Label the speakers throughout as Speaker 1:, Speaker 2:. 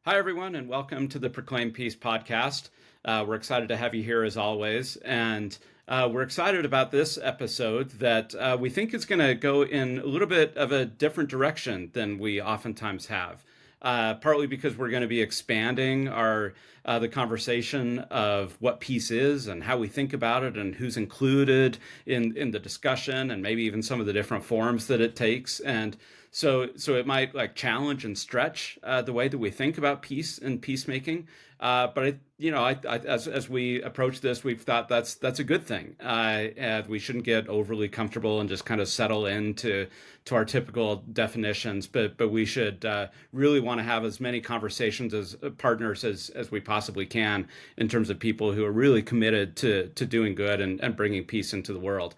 Speaker 1: Hi, everyone, and welcome to the Proclaim Peace podcast. We're excited to have you here as always. And we're excited about this episode that we think is going to go in a little bit of a different direction than we oftentimes have. Partly because we're going to be expanding the conversation of what peace is and how we think about it and who's included in the discussion and maybe even some of the different forms that it takes. And so it might like challenge and stretch the way that we think about peace and peacemaking. As we approach this, we've thought that's a good thing. And we shouldn't get overly comfortable and just kind of settle into our typical definitions. But we should really want to have as many conversations as partners as we possibly can in terms of people who are really committed to doing good and bringing peace into the world.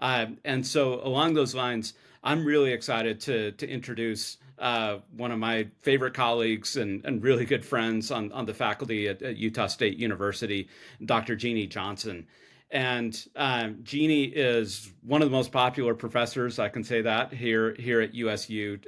Speaker 1: And so along those lines, I'm really excited to introduce one of my favorite colleagues and really good friends on the faculty at Utah State University, Dr. Jeannie Johnson. And Jeannie is one of the most popular professors, I can say that, here at USU.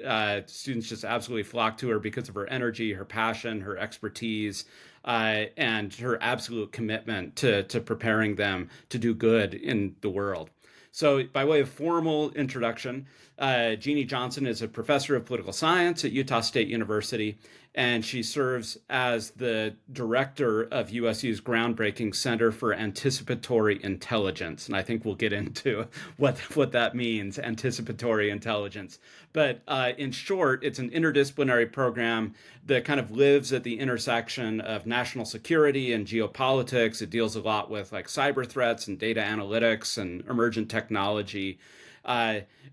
Speaker 1: Students just absolutely flock to her because of her energy, her passion, her expertise, and her absolute commitment to preparing them to do good in the world. So by way of formal introduction, Jeannie Johnson is a professor of political science at Utah State University, and she serves as the director of USU's groundbreaking Center for Anticipatory Intelligence. And I think we'll get into what that means, anticipatory intelligence. But in short, it's an interdisciplinary program that kind of lives at the intersection of national security and geopolitics. It deals a lot with like cyber threats and data analytics and emergent technology.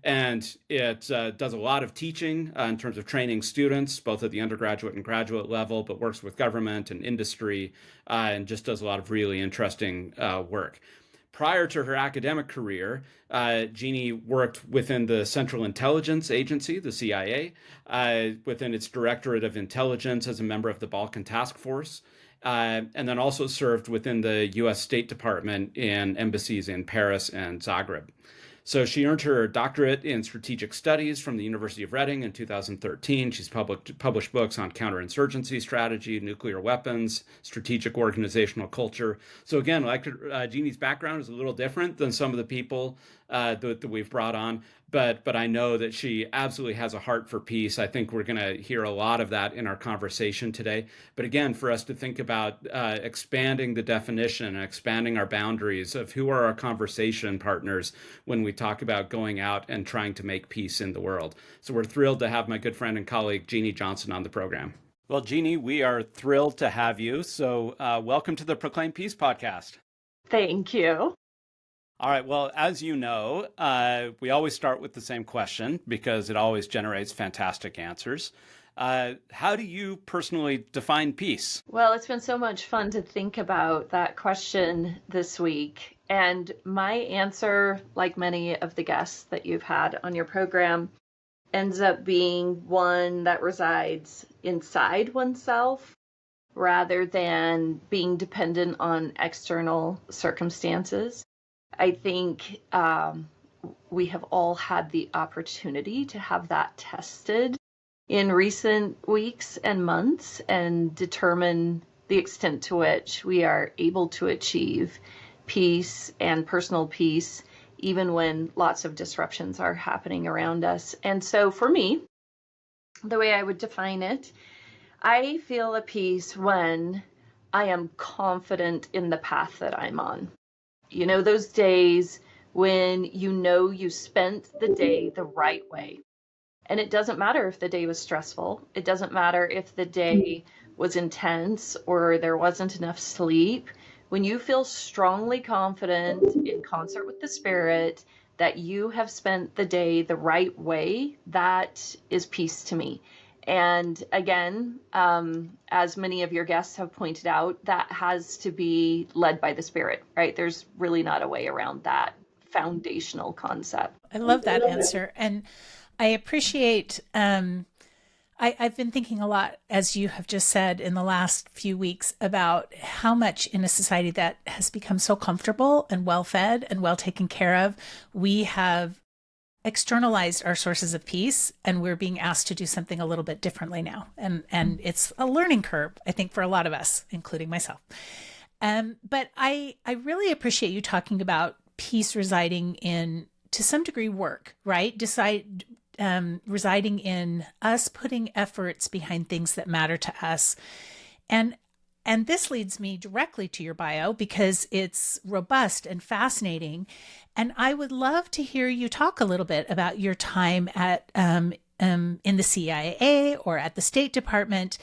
Speaker 1: And it does a lot of teaching in terms of training students, both at the undergraduate and graduate level, but works with government and industry, and just does a lot of really interesting work. Prior to her academic career, Jeannie worked within the Central Intelligence Agency, the CIA, within its Directorate of Intelligence as a member of the Balkan Task Force, and then also served within the U.S. State Department in embassies in Paris and Zagreb. So she earned her doctorate in strategic studies from the University of Reading in 2013. She's published books on counterinsurgency strategy, nuclear weapons, strategic organizational culture. So again, like Jeannie's background is a little different than some of the people that we've brought on, but I know that she absolutely has a heart for peace. I think we're going to hear a lot of that in our conversation today. But again, for us to think about expanding the definition and expanding our boundaries of who are our conversation partners when we talk about going out and trying to make peace in the world. So we're thrilled to have my good friend and colleague, Jeannie Johnson, on the program. Well, Jeannie, we are thrilled to have you. So welcome to the Proclaim Peace podcast.
Speaker 2: Thank you.
Speaker 1: All right. Well, as you know, we always start with the same question because it always generates fantastic answers. How do you personally define peace?
Speaker 2: Well, it's been so much fun to think about that question this week. And my answer, like many of the guests that you've had on your program, ends up being one that resides inside oneself rather than being dependent on external circumstances. I think we have all had the opportunity to have that tested in recent weeks and months and determine the extent to which we are able to achieve peace and personal peace, even when lots of disruptions are happening around us. And so for me, the way I would define it, I feel a peace when I am confident in the path that I'm on. You know, those days when you know you spent the day the right way. And it doesn't matter if the day was stressful. It doesn't matter if the day was intense or there wasn't enough sleep. When you feel strongly confident in concert with the Spirit that you have spent the day the right way, that is peace to me. And again, as many of your guests have pointed out, that has to be led by the Spirit, right? There's really not a way around that foundational concept.
Speaker 3: I love that answer. And I appreciate, I've been thinking a lot, as you have just said in the last few weeks, about how much in a society that has become so comfortable and well-fed and well taken care of, we have externalized our sources of peace, and we're being asked to do something a little bit differently now. And it's a learning curve, I think, for a lot of us, including myself. But I really appreciate you talking about peace residing in, to some degree, work, right? Residing in us putting efforts behind things that matter to us. And this leads me directly to your bio because it's robust and fascinating. And I would love to hear you talk a little bit about your time at in the CIA or at the State Department,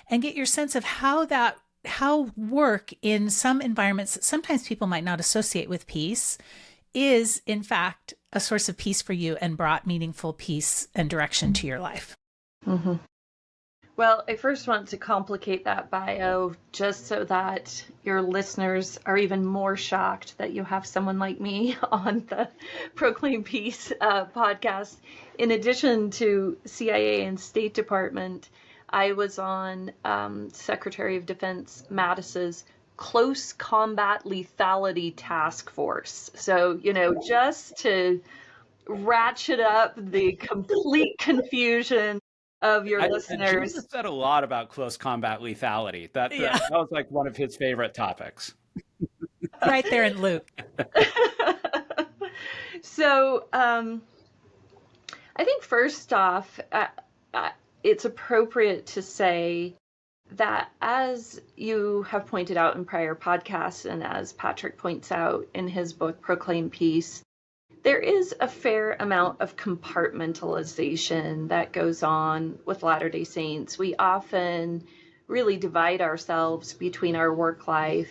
Speaker 3: and get your sense of how work in some environments that sometimes people might not associate with peace is, in fact, a source of peace for you and brought meaningful peace and direction to your life.
Speaker 2: Mm-hmm. Well, I first want to complicate that bio just so that your listeners are even more shocked that you have someone like me on the Proclaim Peace podcast. In addition to CIA and State Department, I was on Secretary of Defense Mattis's Close Combat Lethality Task Force. So, just to ratchet up the complete confusion of your listeners.
Speaker 1: Jesus said a lot about close combat lethality. That was like one of his favorite topics.
Speaker 3: Right there in Luke.
Speaker 2: So I think first off, it's appropriate to say that, as you have pointed out in prior podcasts, and as Patrick points out in his book, Proclaim Peace, there is a fair amount of compartmentalization that goes on with Latter-day Saints. We often really divide ourselves between our work life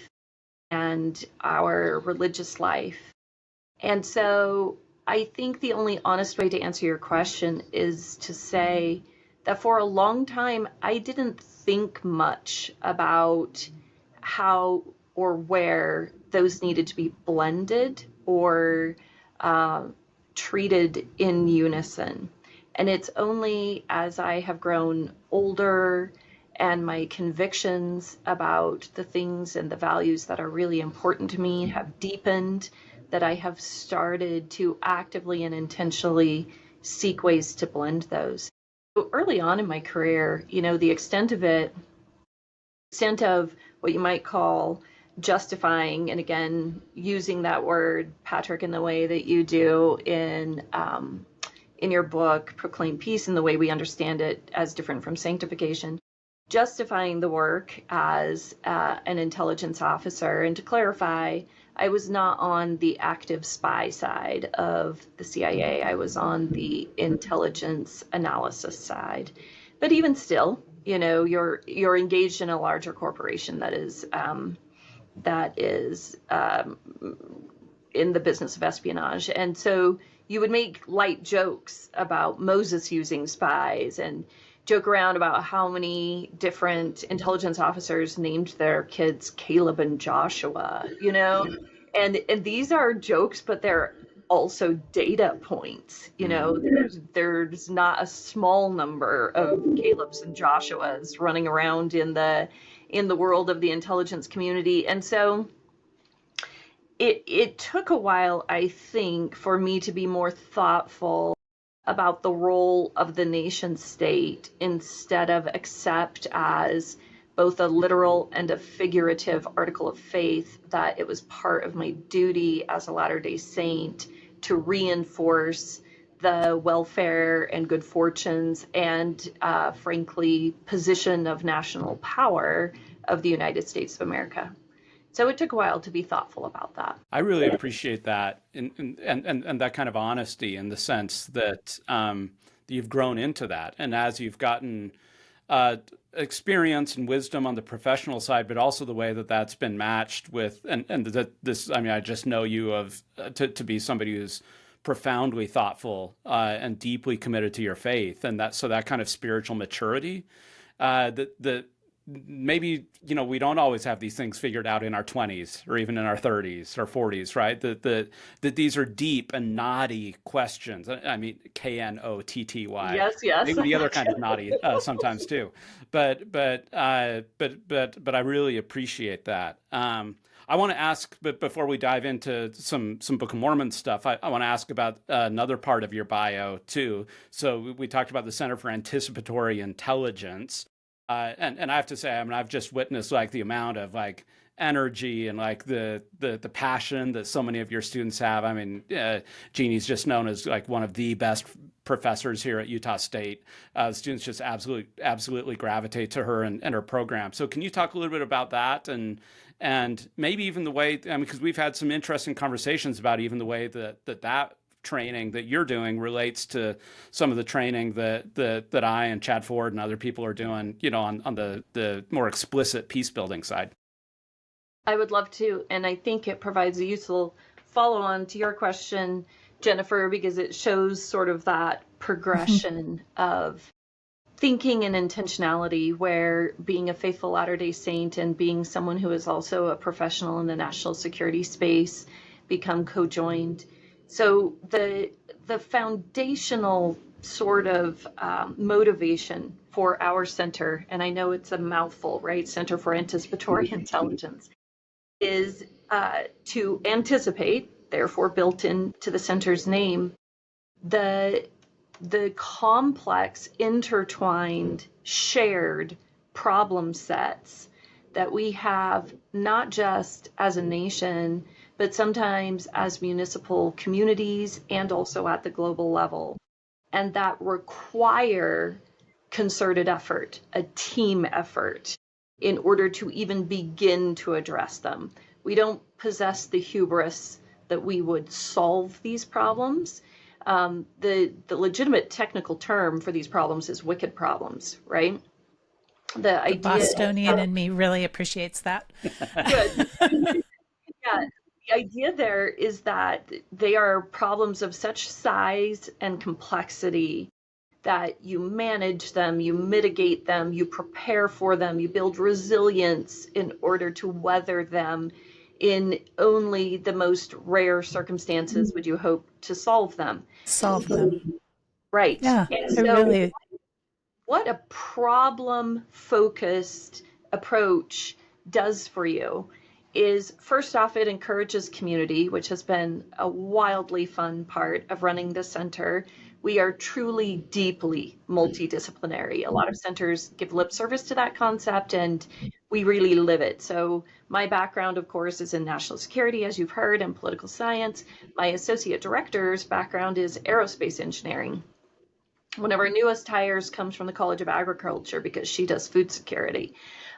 Speaker 2: and our religious life. And so I think the only honest way to answer your question is to say that for a long time, I didn't think much about how or where those needed to be blended or treated in unison. And it's only as I have grown older and my convictions about the things and the values that are really important to me have deepened that I have started to actively and intentionally seek ways to blend those. So early on in my career, the extent of what you might call justifying, and again, using that word, Patrick, in the way that you do in your book, Proclaim Peace, and the way we understand it as different from sanctification, justifying the work as an intelligence officer. And to clarify, I was not on the active spy side of the CIA. I was on the intelligence analysis side. But even still, you're engaged in a larger corporation that is in the business of espionage. And so you would make light jokes about Moses using spies and joke around about how many different intelligence officers named their kids Caleb and Joshua, and these are jokes, but they're also data points. There's not a small number of Calebs and Joshuas running around in the world of the intelligence community. And so it took a while, I think, for me to be more thoughtful about the role of the nation state instead of accept as both a literal and a figurative article of faith that it was part of my duty as a Latter-day Saint to reinforce the welfare and good fortunes and, frankly, position of national power of the United States of America. So it took a while to be thoughtful about that.
Speaker 1: I really appreciate that and that kind of honesty, in the sense that you've grown into that. And as you've gotten experience and wisdom on the professional side, but also the way that that's been matched with, and that this, I just know you to be somebody who's profoundly thoughtful and deeply committed to your faith, and that kind of spiritual maturity that maybe we don't always have these things figured out in our 20s or even in our 30s or 40s, right? That these are deep and knotty questions. I mean, knotty.
Speaker 2: Yes.
Speaker 1: Maybe the other kind of knotty sometimes too. But I really appreciate that. I I want to ask, but before we dive into some Book of Mormon stuff, I want to ask about another part of your bio too. So we talked about the Center for Anticipatory Intelligence, and I have to say, I mean, I've just witnessed like the amount of like energy and like the passion that so many of your students have. I mean, Jeannie's just known as like one of the best professors here at Utah State. Students just absolutely gravitate to her and her program. So can you talk a little bit about that and maybe even the way, I mean, because we've had some interesting conversations about even the way that training that you're doing relates to some of the training that I and Chad Ford and other people are doing, you know, on the more explicit peace building side.
Speaker 2: I would love to, and I think it provides a useful follow-on to your question, Jennifer, because it shows sort of that progression of thinking and intentionality, where being a faithful Latter-day Saint and being someone who is also a professional in the national security space become co-joined. So the foundational sort of motivation for our center, and I know it's a mouthful, right? Center for Anticipatory Intelligence, is to anticipate, therefore built into the center's name, the complex, intertwined, shared problem sets that we have, not just as a nation, but sometimes as municipal communities and also at the global level, and that require concerted effort, a team effort, in order to even begin to address them. We don't possess the hubris that we would solve these problems. The legitimate technical term for these problems is wicked problems, right?
Speaker 3: The Bostonian in me really appreciates that.
Speaker 2: Good. Yeah, the idea there is that they are problems of such size and complexity that you manage them, you mitigate them, you prepare for them, you build resilience in order to weather them. In only the most rare circumstances would you hope to solve them.
Speaker 3: Solve them.
Speaker 2: Right.
Speaker 3: Yeah,
Speaker 2: And
Speaker 3: I
Speaker 2: so
Speaker 3: really...
Speaker 2: what a problem-focused approach does for you is, first off, it encourages community, which has been a wildly fun part of running the center. We are truly deeply multidisciplinary. A lot of centers give lip service to that concept, and we really live it. So my background, of course, is in national security, as you've heard, and political science. My associate director's background is aerospace engineering. One of our newest hires comes from the College of Agriculture because she does food security.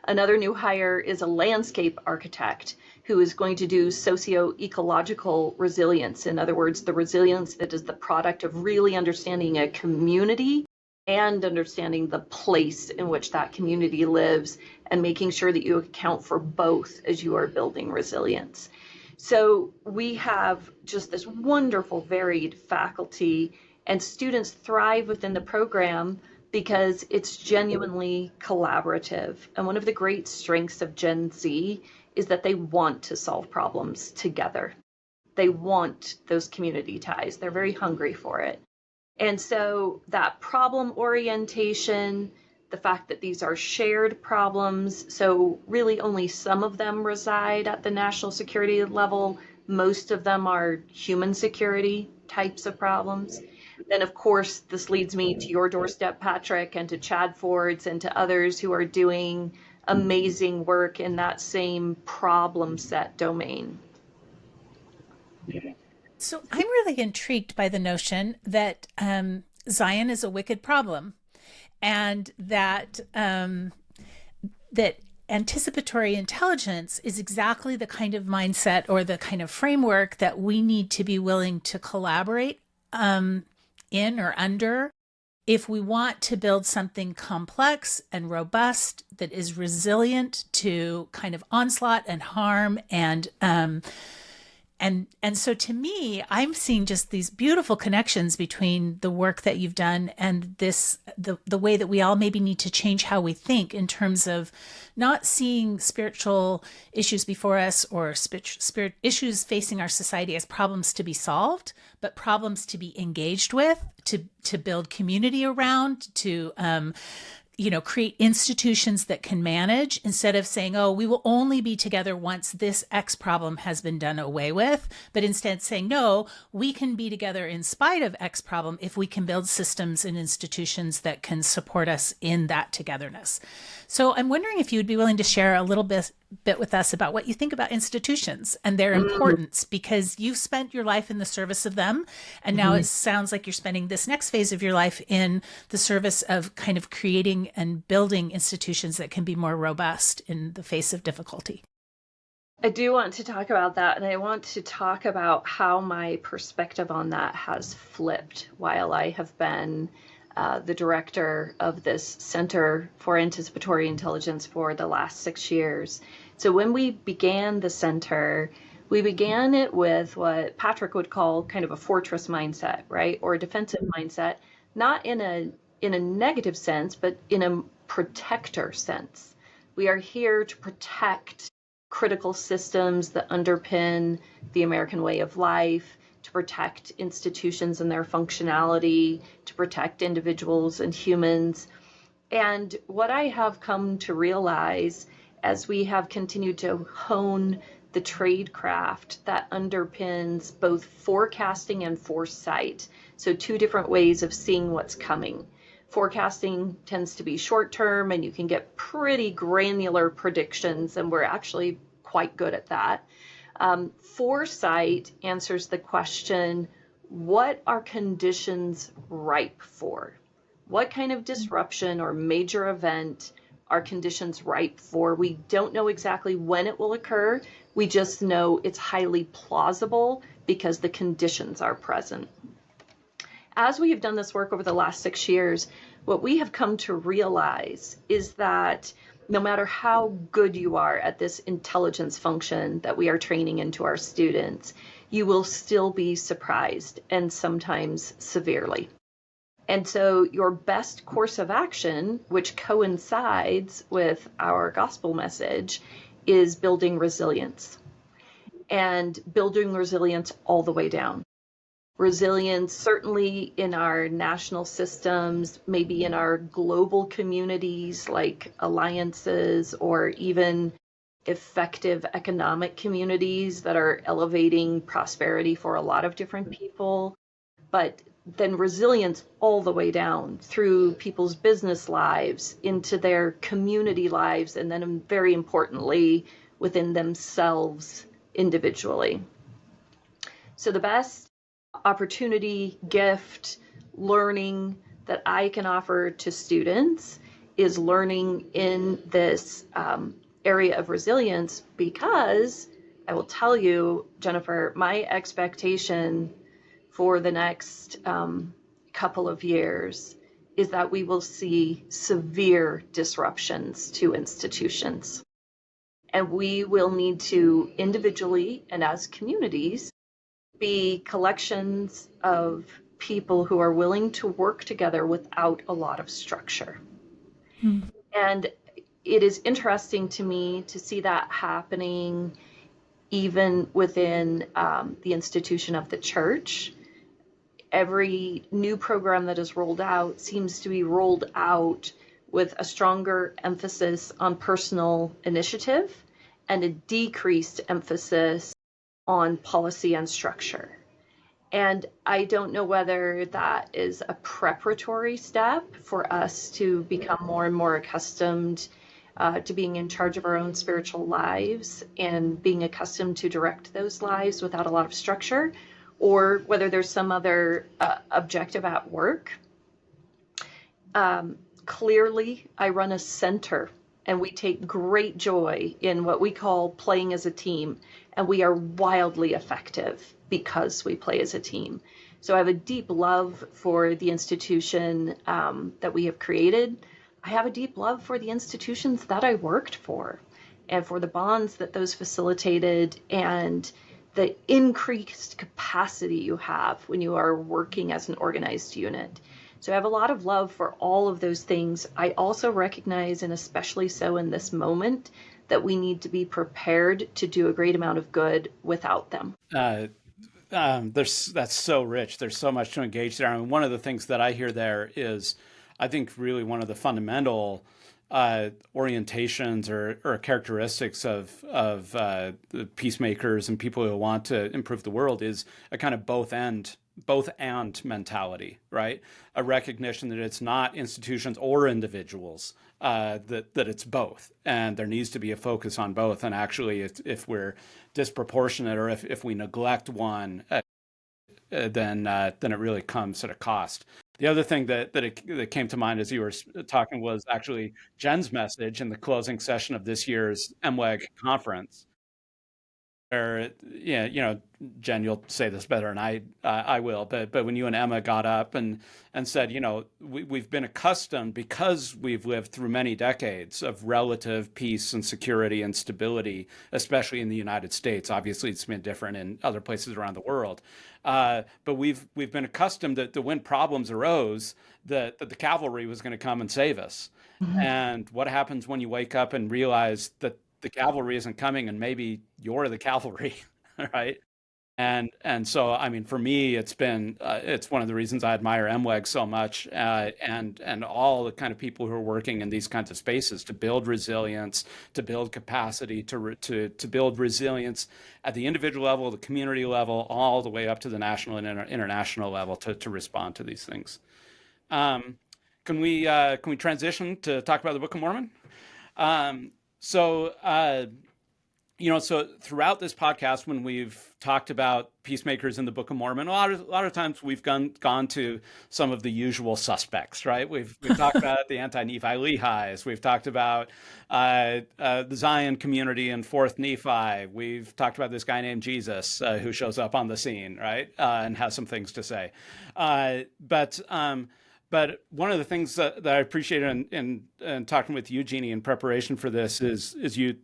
Speaker 2: Another new hire is a landscape architect who is going to do socio-ecological resilience. In other words, the resilience that is the product of really understanding a community and understanding the place in which that community lives and making sure that you account for both as you are building resilience. So we have just this wonderful, varied faculty, and students thrive within the program because it's genuinely collaborative. And one of the great strengths of Gen Z is that they want to solve problems together. They want those community ties. They're very hungry for it. And so that problem orientation, the fact that these are shared problems, so really only some of them reside at the national security level. Most of them are human security types of problems. Then, of course, this leads me to your doorstep, Patrick, and to Chad Ford's and to others who are doing amazing work in that same problem set domain.
Speaker 3: So I'm really intrigued by the notion that Zion is a wicked problem, and that that anticipatory intelligence is exactly the kind of mindset or the kind of framework that we need to be willing to collaborate in or under if we want to build something complex and robust that is resilient to kind of onslaught and harm. And so to me, I'm seeing just these beautiful connections between the work that you've done and the way that we all maybe need to change how we think in terms of not seeing spiritual issues before us or spirit issues facing our society as problems to be solved, but problems to be engaged with, to build community around, to create institutions that can manage, instead of saying, oh, we will only be together once this X problem has been done away with, but instead saying, no, we can be together in spite of X problem if we can build systems and institutions that can support us in that togetherness. So I'm wondering if you would be willing to share a little bit with us about what you think about institutions and their importance, because you've spent your life in the service of them. And now it sounds like you're spending this next phase of your life in the service of kind of creating and building institutions that can be more robust in the face of difficulty.
Speaker 2: I do want to talk about that, and I want to talk about how my perspective on that has flipped while I have been the director of this Center for Anticipatory Intelligence for the last 6 years. So when we began the center, we began it with what Patrick would call kind of a fortress mindset, right? Or a defensive mindset, not in a negative sense, but in a protector sense. We are here to protect critical systems that underpin the American way of life, to protect institutions and their functionality, to protect individuals and humans. And what I have come to realize as we have continued to hone the tradecraft that underpins both forecasting and foresight, so two different ways of seeing what's coming. Forecasting tends to be short term, and you can get pretty granular predictions, and we're actually quite good at that. Foresight answers the question, what are conditions ripe for? What kind of disruption or major event are conditions ripe for? We don't know exactly when it will occur. We just know it's highly plausible because the conditions are present. As we have done this work over the last 6 years, what we have come to realize is that no matter how good you are at this intelligence function that we are training into our students, you will still be surprised, and sometimes severely. And so your best course of action, which coincides with our gospel message, is building resilience, and building resilience all the way down. Resilience certainly in our national systems, maybe in our global communities like alliances, or even effective economic communities that are elevating prosperity for a lot of different people. But then resilience all the way down through people's business lives, into their community lives, and then very importantly within themselves individually. So the best opportunity, gift, learning that I can offer to students is learning in this area of resilience, because I will tell you, Jennifer, my expectation for the next couple of years is that we will see severe disruptions to institutions. And we will need to individually and as communities be collections of people who are willing to work together without a lot of structure. And it is interesting to me to see that happening even within the institution of the church. Every new program that is rolled out seems to be rolled out with a stronger emphasis on personal initiative and a decreased emphasis on policy and structure. And I don't know whether that is a preparatory step for us to become more and more accustomed to being in charge of our own spiritual lives and being accustomed to direct those lives without a lot of structure, or whether there's some other objective at work. Clearly, I run a center, and we take great joy in what we call playing as a team, and we are wildly effective because we play as a team. So I have a deep love for the institution that we have created. I have a deep love for the institutions that I worked for, and for the bonds that those facilitated, and the increased capacity you have when you are working as an organized unit. So I have a lot of love for all of those things. I also recognize, and especially so in this moment, that we need to be prepared to do a great amount of good without them.
Speaker 1: That's so rich. There's so much to engage there. I mean, one of the things that I hear there is I think really one of the fundamental orientations or characteristics of the peacemakers and people who want to improve the world is a kind of both and mentality, right? A recognition that it's not institutions or individuals, that it's both, and there needs to be a focus on both. And actually, if we're disproportionate or if we neglect one, then it really comes at a cost. The other thing that came to mind as you were talking was actually Jen's message in the closing session of this year's MWEG conference. Or, yeah, Jen, you'll say this better than I will, but when you and Emma got up and said, we've been accustomed, because we've lived through many decades of relative peace and security and stability, especially in the United States. Obviously, it's been different in other places around the world. But we've been accustomed that when problems arose, that the cavalry was going to come and save us.
Speaker 2: Mhm.
Speaker 1: And what happens when you wake up and realize that the cavalry isn't coming and maybe you're the cavalry, right? And so, I mean, for me, it's one of the reasons I admire MWEG so much, and all the kind of people who are working in these kinds of spaces to build resilience, to build capacity, to build resilience at the individual level, the community level, all the way up to the national and international level to respond to these things. Can we transition to talk about the Book of Mormon? So throughout this podcast, when we've talked about peacemakers in the Book of Mormon, a lot of times we've gone to some of the usual suspects, right? We've talked about the anti-Nephi Lehis. We've talked about the Zion community in Fourth Nephi. We've talked about this guy named Jesus who shows up on the scene, right, and has some things to say. But one of the things that I appreciated in talking with you, Jeannie, in preparation for this is you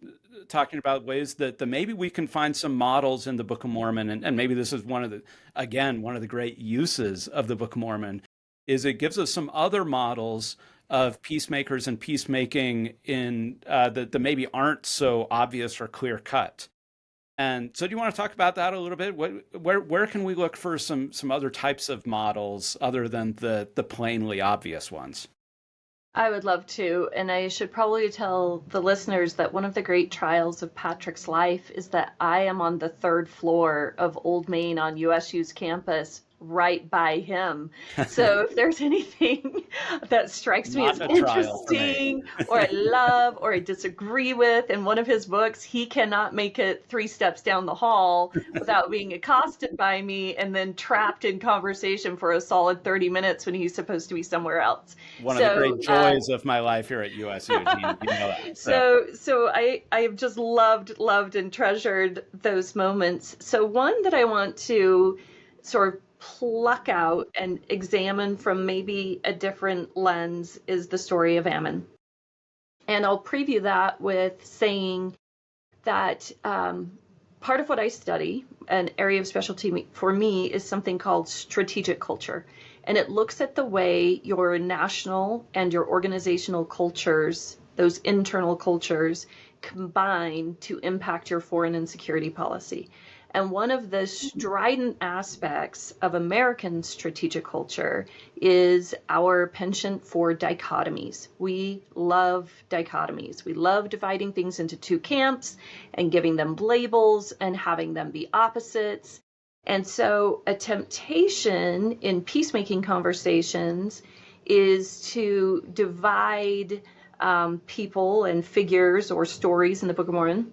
Speaker 1: talking about ways that maybe we can find some models in the Book of Mormon, and maybe this is one of the great uses of the Book of Mormon, is it gives us some other models of peacemakers and peacemaking in that maybe aren't so obvious or clear cut. And so do you want to talk about that a little bit? Where can we look for some other types of models other than the plainly obvious ones?
Speaker 2: I would love to. And I should probably tell the listeners that one of the great trials of Patrick's life is that I am on the third floor of Old Main on USU's campus, right by him. So if there's anything that strikes me as interesting or I love or I disagree with in one of his books, he cannot make it 3 steps down the hall without being accosted by me and then trapped in conversation for a solid 30 minutes when he's supposed to be somewhere else.
Speaker 1: One of the great joys of my life here at USU. You know that,
Speaker 2: so I have just loved and treasured those moments. So one that I want to sort of pluck out and examine from maybe a different lens is the story of Ammon. And I'll preview that with saying that part of what I study, an area of specialty for me, is something called strategic culture. And it looks at the way your national and your organizational cultures, those internal cultures, combine to impact your foreign and security policy. And one of the strident aspects of American strategic culture is our penchant for dichotomies. We love dichotomies. We love dividing things into 2 camps and giving them labels and having them be opposites. And so a temptation in peacemaking conversations is to divide people and figures or stories in the Book of Mormon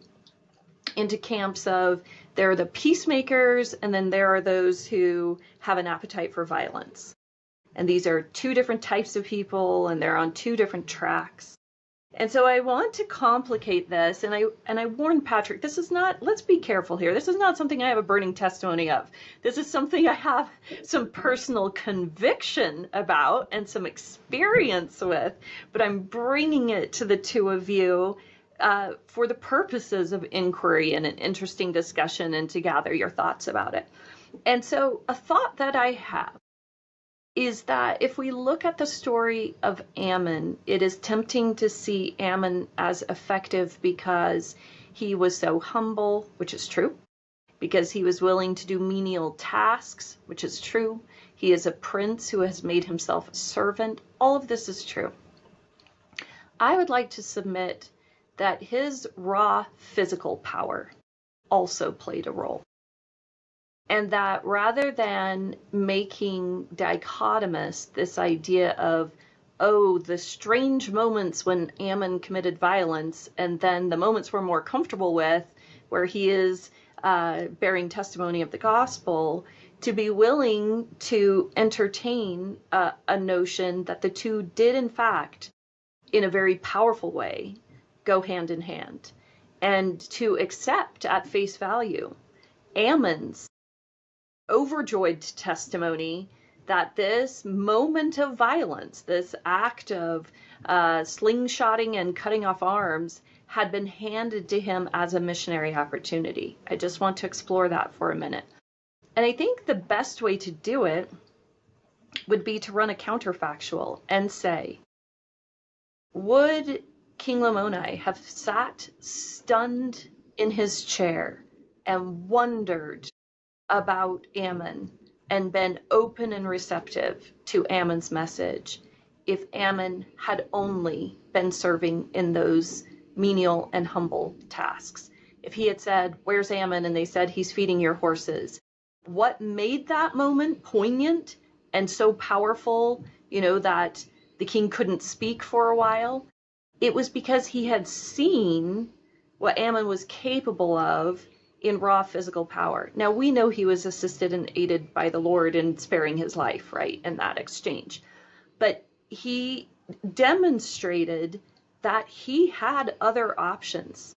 Speaker 2: into camps of there are the peacemakers, and then there are those who have an appetite for violence. And these are 2 different types of people, and they're on 2 different tracks. And so I want to complicate this, and I warned Patrick, this is not, let's be careful here, this is not something I have a burning testimony of. This is something I have some personal conviction about and some experience with, but I'm bringing it to the 2 of you for the purposes of inquiry and an interesting discussion and to gather your thoughts about it. And so a thought that I have is that if we look at the story of Ammon, it is tempting to see Ammon as effective because he was so humble, which is true, because he was willing to do menial tasks, which is true. He is a prince who has made himself a servant. All of this is true. I would like to submit that his raw physical power also played a role. And that rather than making dichotomous this idea of, oh, the strange moments when Ammon committed violence, and then the moments we're more comfortable with, where he is bearing testimony of the gospel, to be willing to entertain a notion that the two did, in fact, in a very powerful way, go hand in hand, and to accept at face value Ammon's overjoyed testimony that this moment of violence, this act of slingshotting and cutting off arms, had been handed to him as a missionary opportunity. I just want to explore that for a minute. And I think the best way to do it would be to run a counterfactual and say, would King Lamoni have sat stunned in his chair and wondered about Ammon and been open and receptive to Ammon's message if Ammon had only been serving in those menial and humble tasks? If he had said, "Where's Ammon?" and they said, "He's feeding your horses," what made that moment poignant and so powerful, that the king couldn't speak for a while? It was because he had seen what Ammon was capable of in raw physical power. Now, we know he was assisted and aided by the Lord in sparing his life, right, in that exchange. But he demonstrated that he had other options,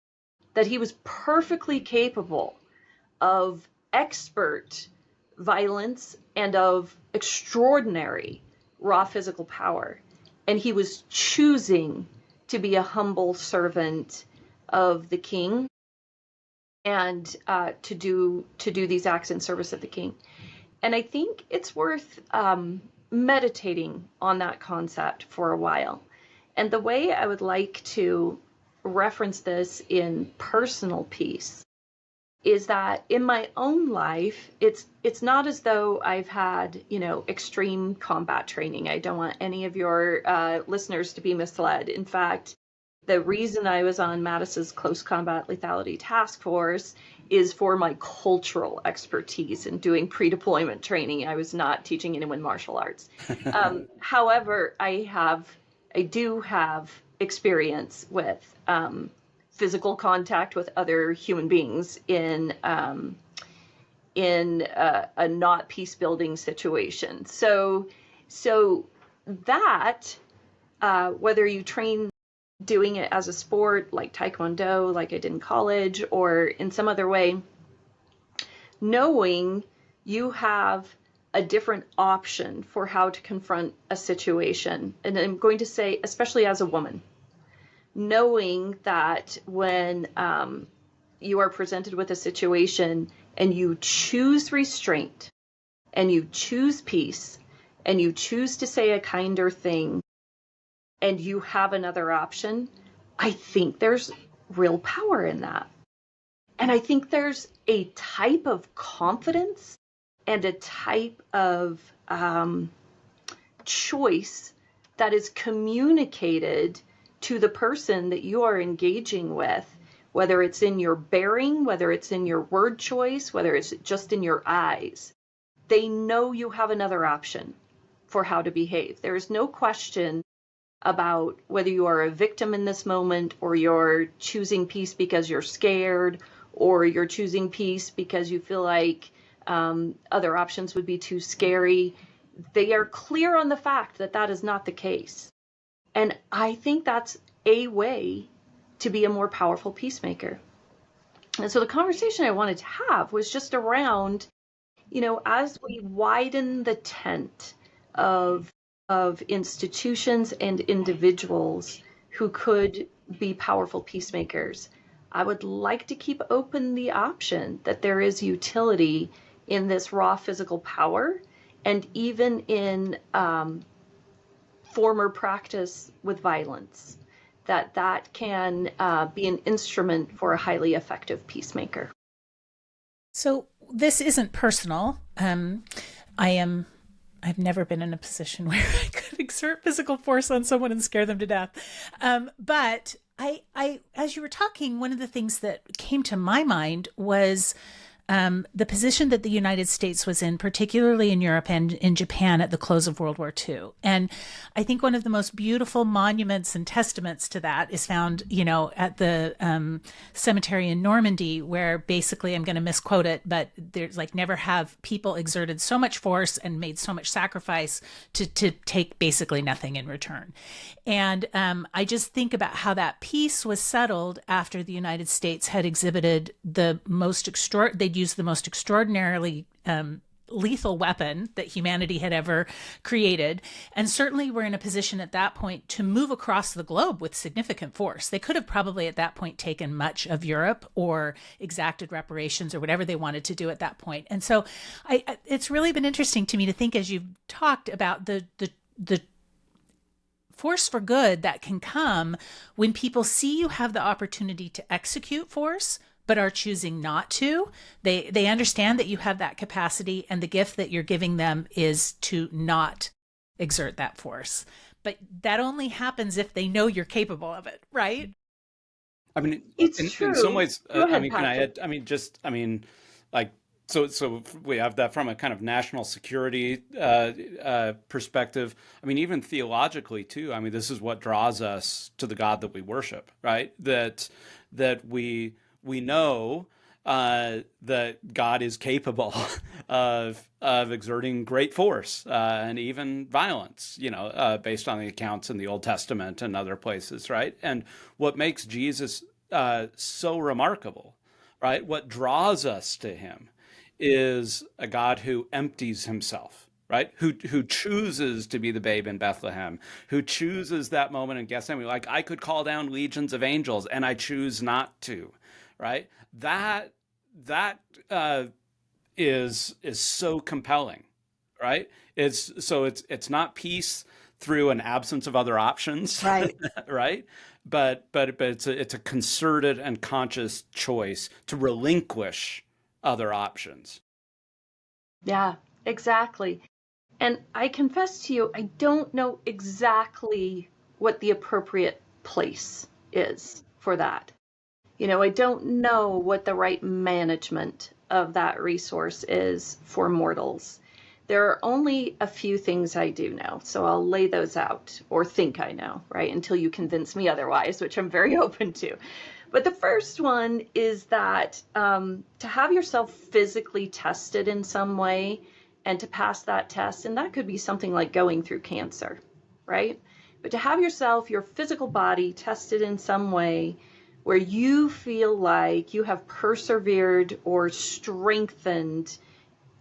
Speaker 2: that he was perfectly capable of expert violence and of extraordinary raw physical power. And he was choosing to be a humble servant of the king and to do these acts in service of the king. And I think it's worth meditating on that concept for a while. And the way I would like to reference this in personal peace is that in my own life, it's not as though I've had, extreme combat training. I don't want any of your listeners to be misled. In fact, the reason I was on Mattis's Close Combat Lethality Task Force is for my cultural expertise in doing pre-deployment training. I was not teaching anyone martial arts. However, I do have experience with physical contact with other human beings in a not peace building situation. So that whether you train doing it as a sport like Taekwondo, like I did in college, or in some other way, knowing you have a different option for how to confront a situation. And I'm going to say, especially as a woman, knowing that when you are presented with a situation and you choose restraint and you choose peace and you choose to say a kinder thing and you have another option, I think there's real power in that. And I think there's a type of confidence and a type of choice that is communicated to the person that you are engaging with, whether it's in your bearing, whether it's in your word choice, whether it's just in your eyes. They know you have another option for how to behave. There is no question about whether you are a victim in this moment, or you're choosing peace because you're scared, or you're choosing peace because you feel like other options would be too scary. They are clear on the fact that that is not the case. And I think that's a way to be a more powerful peacemaker. And so the conversation I wanted to have was just around, as we widen the tent of institutions and individuals who could be powerful peacemakers, I would like to keep open the option that there is utility in this raw physical power, and even in former practice with violence, that can be an instrument for a highly effective peacemaker.
Speaker 3: So this isn't personal. I am. I've never been in a position where I could exert physical force on someone and scare them to death. But as you were talking, one of the things that came to my mind was the position that the United States was in, particularly in Europe and in Japan at the close of World War II. And I think one of the most beautiful monuments and testaments to that is found, at the cemetery in Normandy, where basically, I'm going to misquote it, but there's like, never have people exerted so much force and made so much sacrifice to take basically nothing in return. And I just think about how that peace was settled after the United States had exhibited they'd used the most extraordinarily lethal weapon that humanity had ever created. And certainly we're in a position at that point to move across the globe with significant force. They could have probably at that point taken much of Europe or exacted reparations or whatever they wanted to do at that point. And so it's really been interesting to me to think, as you've talked about, the force for good that can come when people see you have the opportunity to execute force but are choosing not to. They understand that you have that capacity, and the gift that you're giving them is to not exert that force. But that only happens if they know you're capable of it, right?
Speaker 1: I mean,
Speaker 2: It's
Speaker 1: in some
Speaker 2: true.
Speaker 1: ways,
Speaker 2: Go
Speaker 1: I
Speaker 2: ahead,
Speaker 1: mean, can I
Speaker 2: Patrick.
Speaker 1: add, I mean, just, I mean, like, so we have that from a kind of national security perspective. I mean, even theologically too. I mean, this is what draws us to the God that we worship, right? That we know that God is capable of exerting great force and even violence, based on the accounts in the Old Testament and other places, right? And what makes Jesus so remarkable, right? What draws us to him is a God who empties himself, right? Who chooses to be the babe in Bethlehem, who chooses that moment in Gethsemane. Like, I could call down legions of angels, and I choose not to, right? That is so compelling, right? It's not peace through an absence of other options,
Speaker 2: Right.
Speaker 1: right? But it's a concerted and conscious choice to relinquish other options.
Speaker 2: Yeah, exactly. And I confess to you, I don't know exactly what the appropriate place is for that. I don't know what the right management of that resource is for mortals. There are only a few things I do know, so I'll lay those out, or think I know, right? Until you convince me otherwise, which I'm very open to. But the first one is that to have yourself physically tested in some way and to pass that test, and that could be something like going through cancer, right? But to have your physical body tested in some way where you feel like you have persevered or strengthened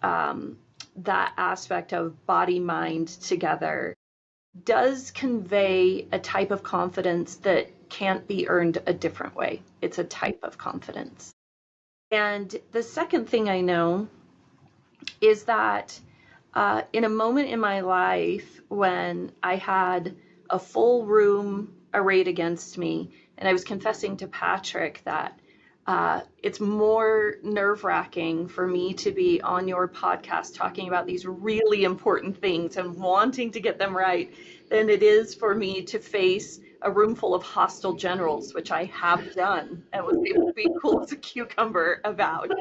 Speaker 2: that aspect of body mind together does convey a type of confidence that can't be earned a different way. It's a type of confidence. And the second thing I know is that in a moment in my life when I had a full room arrayed against me, and I was confessing to Patrick that it's more nerve-wracking for me to be on your podcast talking about these really important things and wanting to get them right than it is for me to face a room full of hostile generals, which I have done and was able to be cool as a cucumber about.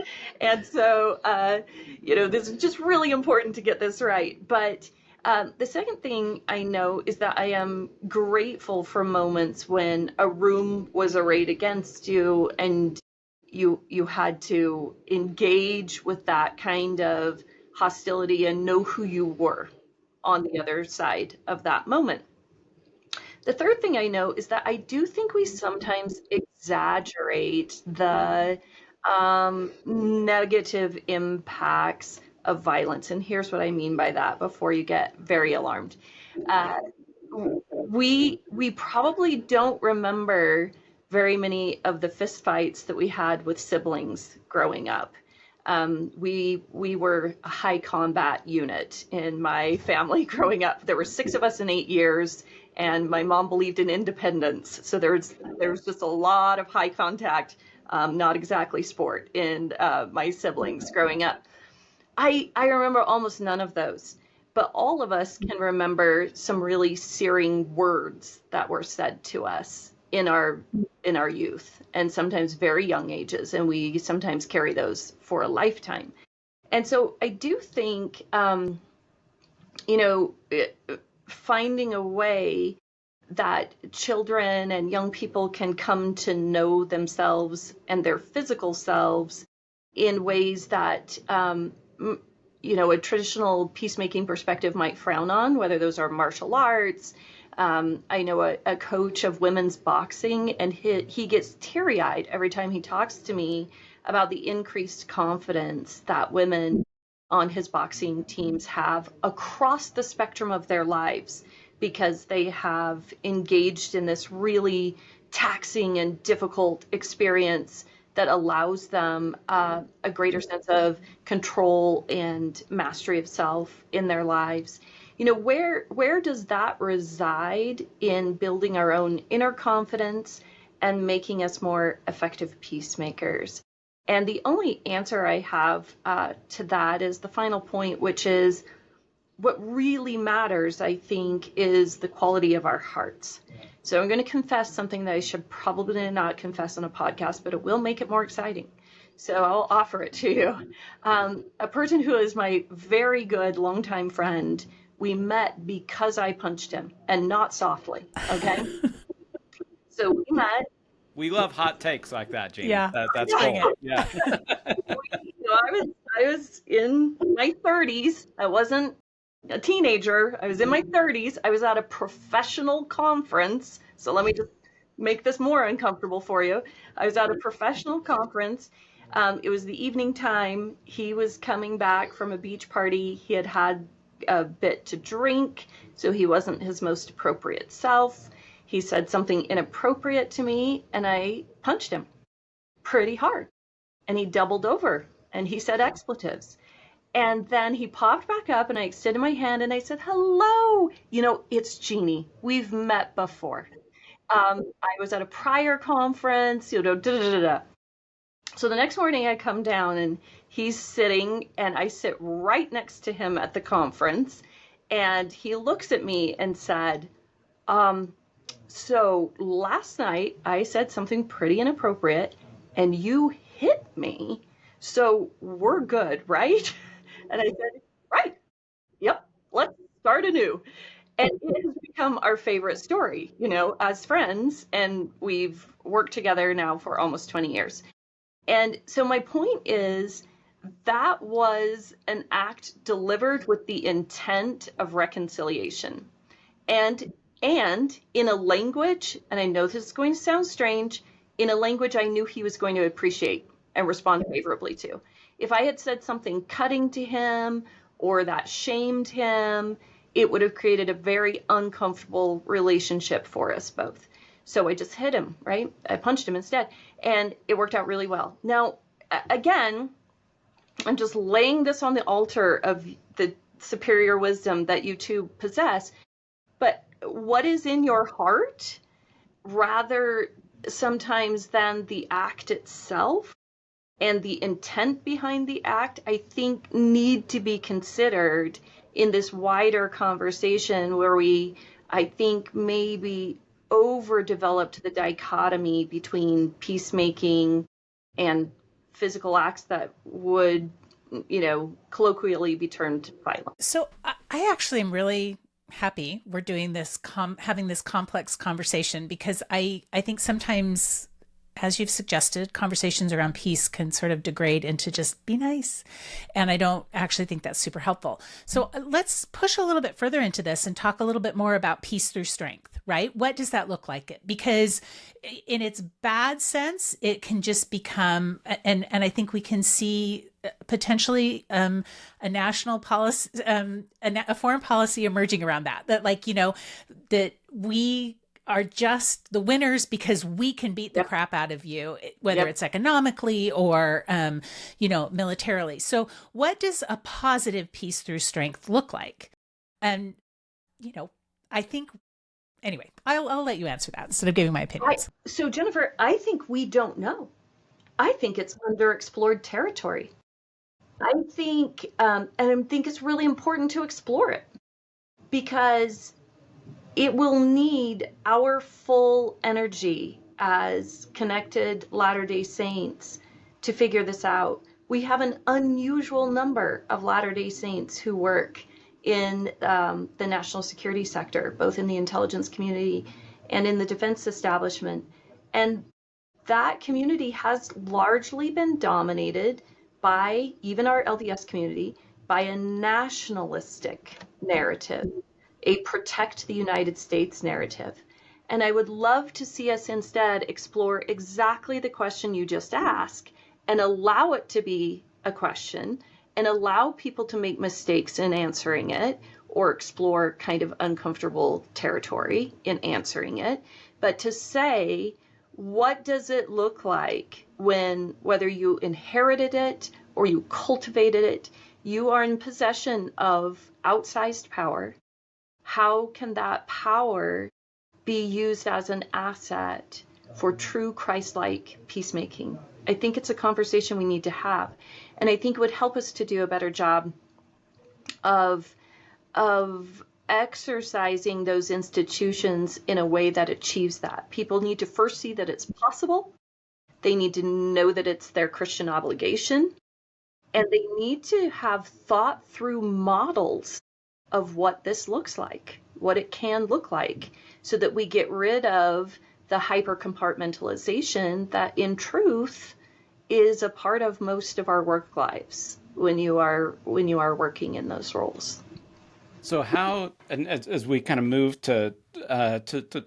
Speaker 2: And so, this is just really important to get this right. But the second thing I know is that I am grateful for moments when a room was arrayed against you and you had to engage with that kind of hostility and know who you were on the other side of that moment. The third thing I know is that I do think we sometimes exaggerate the negative impacts of violence. And here's what I mean by that before you get very alarmed. Uh, we probably don't remember very many of the fistfights that we had with siblings growing up. We were a high combat unit in my family growing up. There were 6 of us in 8 years, and my mom believed in independence. So there was just a lot of high contact, not exactly sport, in my siblings growing up. I remember almost none of those, but all of us can remember some really searing words that were said to us in our youth, and sometimes very young ages, and we sometimes carry those for a lifetime. And so I do think, you know, finding a way that children and young people can come to know themselves and their physical selves in ways that, you know, a traditional peacemaking perspective might frown on, whether those are martial arts. I know a coach of women's boxing, and he gets teary-eyed every time he talks to me about the increased confidence that women on his boxing teams have across the spectrum of their lives, because they have engaged in this really taxing and difficult experience that allows them a greater sense of control and mastery of self in their lives. You know, where does that reside in building our own inner confidence and making us more effective peacemakers? And the only answer I have to that is the final point, which is what really matters, I think, is the quality of our hearts. So I'm going to confess something that I should probably not confess on a podcast, but it will make it more exciting. So I'll offer it to you. A person who is my very good longtime friend, we met because I punched him, and not softly, okay? So we met.
Speaker 1: We love hot takes like that, Jeannie.
Speaker 3: Yeah.
Speaker 1: That's cool. Yeah.
Speaker 2: I was in my 30s. I wasn't a teenager. I was in my 30s. I was at a professional conference. So let me just make this more uncomfortable for you. I was at a professional conference. It was the evening time. He was coming back from a beach party. He had had a bit to drink, so he wasn't his most appropriate self. He said something inappropriate to me, and I punched him pretty hard. And he doubled over, and he said expletives. And then he popped back up, and I extended my hand, and I said, "Hello, you know, it's Jeannie. We've met before. I was at a prior conference, you know, da da da da." So the next morning I come down, and he's sitting, and I sit right next to him at the conference, and he looks at me and said, "So last night I said something pretty inappropriate, and you hit me. So we're good, right?" And I said, "Right. Yep. Let's start anew." And it has become our favorite story, you know, as friends. And we've worked together now for almost 20 years. And so my point is, that was an act delivered with the intent of reconciliation. And in a language, and I know this is going to sound strange, in a language I knew he was going to appreciate and respond favorably to. If I had said something cutting to him or that shamed him, it would have created a very uncomfortable relationship for us both. So I just hit him, right? I punched him instead, and it worked out really well. Now, again, I'm just laying this on the altar of the superior wisdom that you two possess. But what is in your heart, rather sometimes than the act itself and the intent behind the act, I think need to be considered in this wider conversation where we, I think, maybe overdeveloped the dichotomy between peacemaking and physical acts that would, you know, colloquially be termed violent.
Speaker 3: So I actually am really happy we're doing this, having this complex conversation, because I think sometimes, as you've suggested, conversations around peace can sort of degrade into just be nice. And I don't actually think that's super helpful. So let's push a little bit further into this and talk a little bit more about peace through strength, right? What does that look like? Because in its bad sense, it can just become, and I think we can see potentially a national policy, a foreign policy emerging around that like, you know, that we are just the winners because we can beat the crap out of you, whether it's economically or, you know, militarily. So what does a positive peace through strength look like? And, you know, I think Anyway, I'll let you answer that instead of giving my opinions.
Speaker 2: So Jennifer, I think we don't know. I think it's underexplored territory. And I think it's really important to explore it because it will need our full energy as connected Latter-day Saints to figure this out. We have an unusual number of Latter-day Saints who work in the national security sector, both in the intelligence community and in the defense establishment. And that community has largely been dominated by, even our LDS community, by a nationalistic narrative, a protect the United States narrative. And I would love to see us instead explore exactly the question you just asked and allow it to be a question and allow people to make mistakes in answering it or explore kind of uncomfortable territory in answering it. But to say, what does it look like when, whether you inherited it or you cultivated it, you are in possession of outsized power? How can that power be used as an asset for true Christ-like peacemaking? I think it's a conversation we need to have. And I think it would help us to do a better job of exercising those institutions in a way that achieves that. People need to first see that it's possible. They need to know that it's their Christian obligation. And they need to have thought through models of what this looks like, what it can look like, so that we get rid of the hyper compartmentalization that in truth is a part of most of our work lives when you are working in those roles.
Speaker 1: So how, and as we kind of move to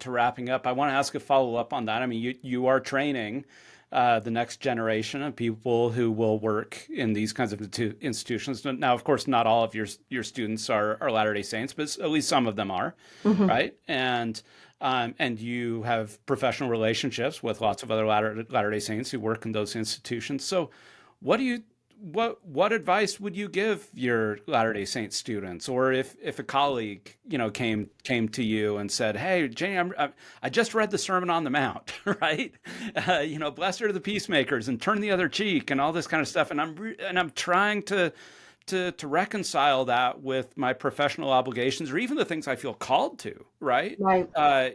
Speaker 1: wrapping up, I want to ask a follow up on that. I mean, you are training the next generation of people who will work in these kinds of institutions. Now, of course, not all of your students are Latter-day Saints, but at least some of them are, right? And you have professional relationships with lots of other Latter-day Saints who work in those institutions. So, what advice would you give your Latter-day Saint students, or if a colleague came to you and said, "Hey, Janie, I just read the Sermon on the Mount, right? Blessed are the peacemakers and turn the other cheek and all this kind of stuff," and I'm trying to reconcile that with my professional obligations or even the things I feel called to, right?
Speaker 2: Right.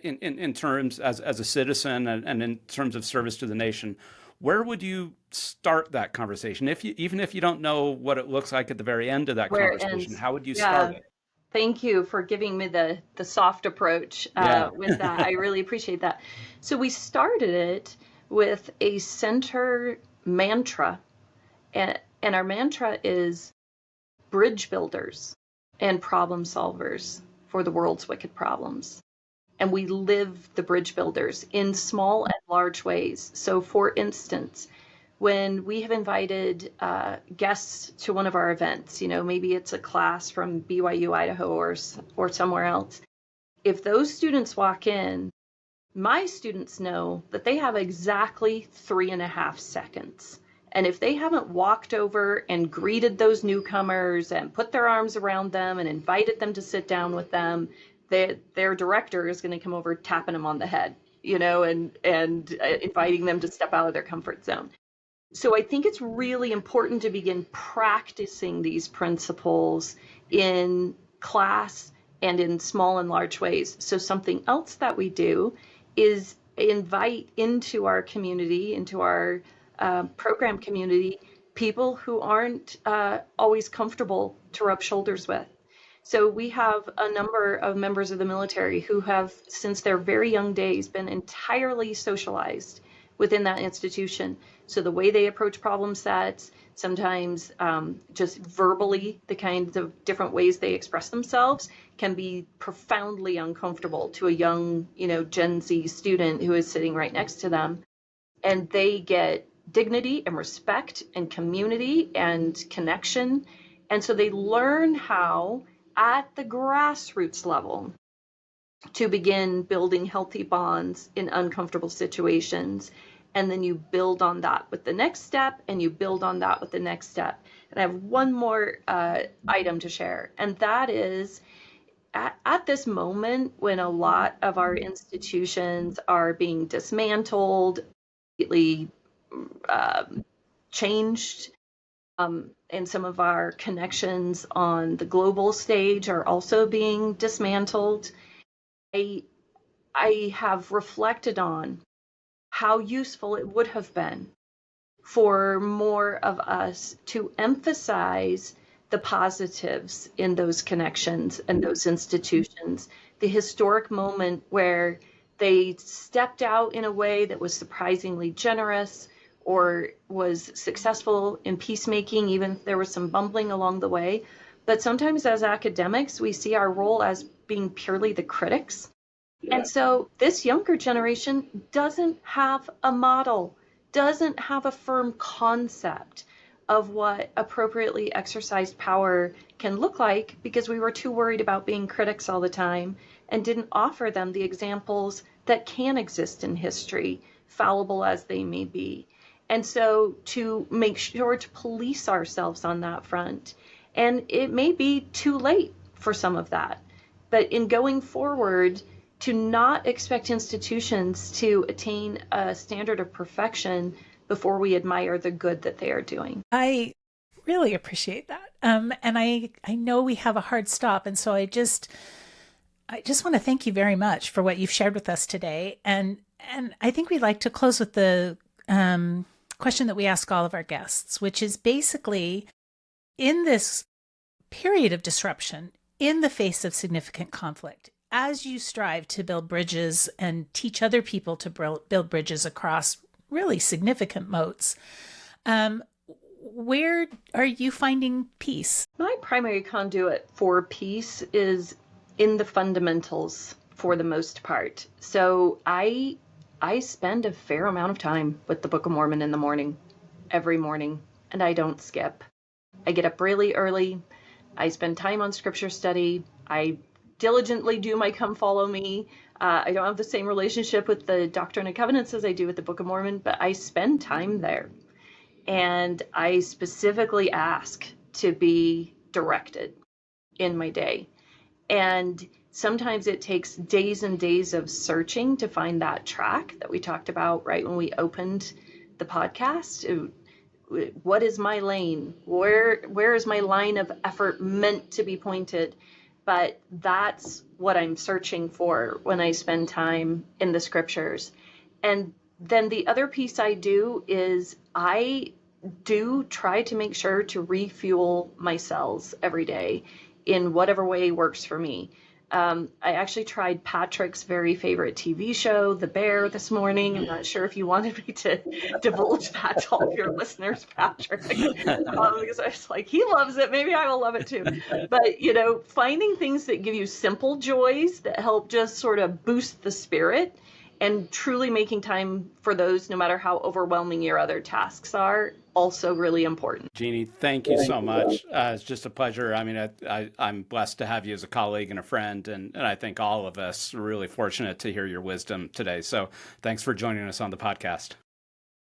Speaker 1: In terms as a citizen and in terms of service to the nation. Where would you start that conversation? Even if you don't know what it looks like at the very end of that conversation, how would you start it?
Speaker 2: Thank you for giving me the soft approach with that. I really appreciate that. So we started it with a center mantra, and our mantra is bridge builders and problem solvers for the world's wicked problems. And we live the bridge builders in small and large ways. So for instance, when we have invited guests to one of our events, maybe it's a class from BYU, Idaho, or somewhere else, if those students walk in, my students know that they have exactly 3.5 seconds. And if they haven't walked over and greeted those newcomers and put their arms around them and invited them to sit down with them, their director is going to come over tapping them on the head, and inviting them to step out of their comfort zone. So I think it's really important to begin practicing these principles in class and in small and large ways. So something else that we do is invite into our community, into our program community, people who aren't always comfortable to rub shoulders with. So we have a number of members of the military who have, since their very young days, been entirely socialized within that institution. So the way they approach problem sets, sometimes just verbally, the kinds of different ways they express themselves can be profoundly uncomfortable to a young, Gen Z student who is sitting right next to them. And they get dignity and respect and community and connection. And so they learn how, at the grassroots level, to begin building healthy bonds in uncomfortable situations. And then you build on that with the next step, and you build on that with the next step. And I have one more item to share, and that is at this moment when a lot of our institutions are being dismantled, completely changed, and some of our connections on the global stage are also being dismantled, I have reflected on how useful it would have been for more of us to emphasize the positives in those connections and those institutions, the historic moment where they stepped out in a way that was surprisingly generous or was successful in peacemaking, even if there was some bumbling along the way. But sometimes as academics, we see our role as being purely the critics. And so this younger generation doesn't have a model, doesn't have a firm concept of what appropriately exercised power can look like, because we were too worried about being critics all the time and didn't offer them the examples that can exist in history, fallible as they may be. And so to make sure to police ourselves on that front, and it may be too late for some of that, but in going forward, to not expect institutions to attain a standard of perfection before we admire the good that they are doing.
Speaker 3: I really appreciate that. And I know we have a hard stop. And so I just want to thank you very much for what you've shared with us today. And I think we'd like to close with the question that we ask all of our guests, which is basically, in this period of disruption, in the face of significant conflict, as you strive to build bridges and teach other people to build bridges across really significant moats, where are you finding peace?
Speaker 2: My primary conduit for peace is in the fundamentals for the most part. So I spend a fair amount of time with the Book of Mormon in the morning, every morning, and I don't skip. I get up really early. I spend time on scripture study. I diligently do my come follow me. I don't have the same relationship with the Doctrine and Covenants as I do with the Book of Mormon, but I spend time there. And I specifically ask to be directed in my day. And sometimes it takes days and days of searching to find that track that we talked about right when we opened the podcast. What is my lane? Where is my line of effort meant to be pointed? But that's what I'm searching for when I spend time in the scriptures. And then the other piece I do is I do try to make sure to refuel my cells every day in whatever way works for me. I actually tried Patrick's very favorite TV show, The Bear, this morning. I'm not sure if you wanted me to divulge that to all of your listeners, Patrick, because I was like, he loves it. Maybe I will love it too. But, finding things that give you simple joys that help just sort of boost the spirit, and truly making time for those, no matter how overwhelming your other tasks are, also really important.
Speaker 1: Jeannie, thank you so much. It's just a pleasure. I mean, I'm blessed to have you as a colleague and a friend, and I think all of us are really fortunate to hear your wisdom today. So thanks for joining us on the podcast.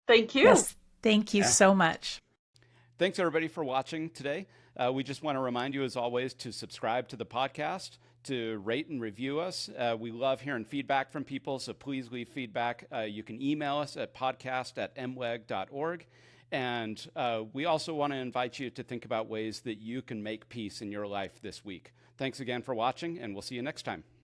Speaker 2: Thank you.
Speaker 3: Yes, thank you so much.
Speaker 1: Thanks, everybody, for watching today. We just want to remind you, as always, to subscribe to the podcast, to rate and review us. We love hearing feedback from people, so please leave feedback. You can email us at podcast@mweg.org. And we also want to invite you to think about ways that you can make peace in your life this week. Thanks again for watching, and we'll see you next time.